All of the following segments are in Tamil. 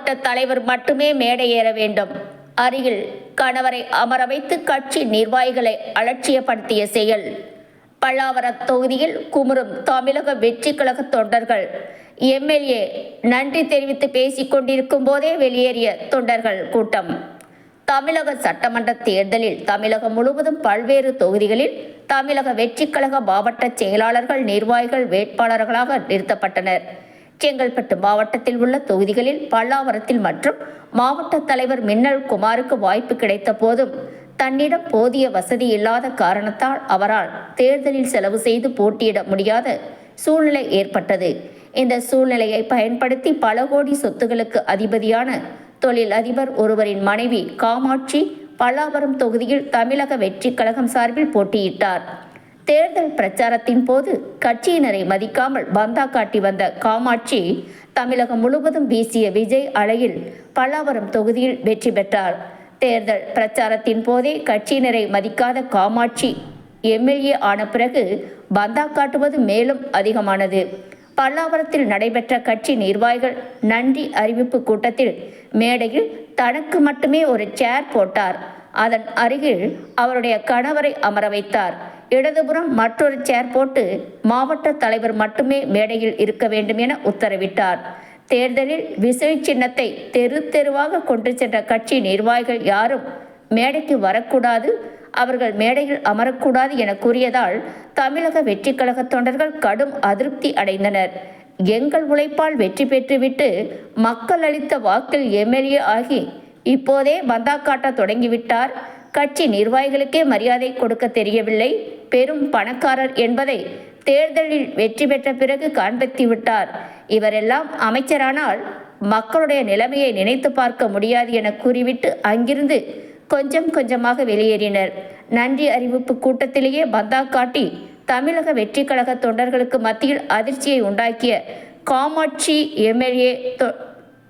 மாவட்ட தலைவர் மட்டுமே மேடை ஏற வேண்டும். அருகில் கணவரை அமர வைத்து கட்சி நிர்வாகிகளை அலட்சியப்படுத்திய செயல். பல்லாவரம் தொகுதியில் குமுறும் தமிழக வெற்றி கழக தொண்டர்கள். எம்எல்ஏ நன்றி தெரிவித்து பேசிக் கொண்டிருக்கும் போதே வெளியேறிய தொண்டர்கள் கூட்டம். தமிழக சட்டமன்ற தேர்தலில் தமிழகம் முழுவதும் பல்வேறு தொகுதிகளில் தமிழக வெற்றி கழக மாவட்ட செயலாளர்கள் நிர்வாகிகள் வேட்பாளர்களாக நிறுத்தப்பட்டனர். செங்கல்பட்டு மாவட்டத்தில் உள்ள தொகுதிகளில் பல்லாவரத்தில் மற்றும் மாவட்ட தலைவர் மின்னல் குமாருக்கு வாய்ப்பு கிடைத்த போதும் தன்னிடம் போதிய வசதி இல்லாத காரணத்தால் அவரால் தேர்தலில் செலவு செய்து போட்டியிட முடியாத சூழ்நிலை ஏற்பட்டது. இந்த சூழ்நிலையை பயன்படுத்தி பல கோடி சொத்துகளுக்கு அதிபதியான தொழில் அதிபர் ஒருவரின் மனைவி காமாட்சி பல்லாவரம் தொகுதியில் தமிழக வெற்றி கழகம் சார்பில் போட்டியிட்டார். தேர்தல் பிரச்சாரத்தின் போது கட்சியினரை மதிக்காமல் பந்தா காட்டி வந்த காமாட்சி தமிழகம் முழுவதும் வீசிய விஜய் அலையில் பல்லாவரம் தொகுதியில் வெற்றி பெற்றார். தேர்தல் பிரச்சாரத்தின் போதே கட்சியினரை மதிக்காத காமாட்சி எம்எல்ஏ ஆன பிறகு பந்தா காட்டுவது மேலும் அதிகமானது. பல்லாவரத்தில் நடைபெற்ற கட்சி நிர்வாகிகள் நன்றி அறிவிப்பு கூட்டத்தில் மேடையில் தனக்கு மட்டுமே ஒரு சேர் போட்டார். அதன் அருகில் அவருடைய கணவரை அமர வைத்தார். இடதுபுறம் மற்றொரு சேர் போட்டு மாவட்ட தலைவர் மட்டுமே மேடையில் இருக்க வேண்டும் என உத்தரவிட்டார். தேர்தலில் விசில் சின்னத்தை தெரு தெருவாக கொண்டு சென்ற கட்சி நிர்வாகிகள் யாரும் மேடைக்கு வரக்கூடாது, அவர்கள் மேடையில் அமரக்கூடாது என கூறியதால் தமிழக வெற்றி கழக தொண்டர்கள் கடும் அதிருப்தி அடைந்தனர். எங்கள் உழைப்பால் வெற்றி பெற்றுவிட்டு மக்கள் அளித்த வாக்கில் எம்எல்ஏ ஆகி இப்போதே பந்தா காட்ட தொடங்கிவிட்டார். கட்சி நிர்வாகிகளுக்கே மரியாதை கொடுக்க தெரியவில்லை. பெரும் பணக்காரர் என்பதை தேர்தலில் வெற்றி பெற்ற பிறகு காண்பித்து விட்டார். இவரெல்லாம் அமைச்சரானால் மக்களுடைய நிலைமையை நினைத்து பார்க்க முடியாது என கூறிவிட்டு அங்கிருந்து கொஞ்சம் கொஞ்சமாக வெளியேறினர். நன்றி அறிவிப்பு கூட்டத்திலேயே பந்தா காட்டி தமிழக வெற்றி கழக தொண்டர்களுக்கு மத்தியில் அதிர்ச்சியை உண்டாக்கிய காமாட்சி எம்எல்ஏ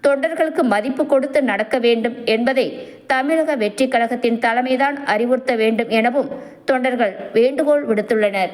தொண்டர்களுக்கு மதிப்பு கொடுத்து நடக்க வேண்டும் என்பதை தமிழக வெற்றி கழகத்தின் தலைமைதான் அறிவுறுத்த வேண்டும் எனவும் தொண்டர்கள் வேண்டுகோள் விடுத்துள்ளனர்.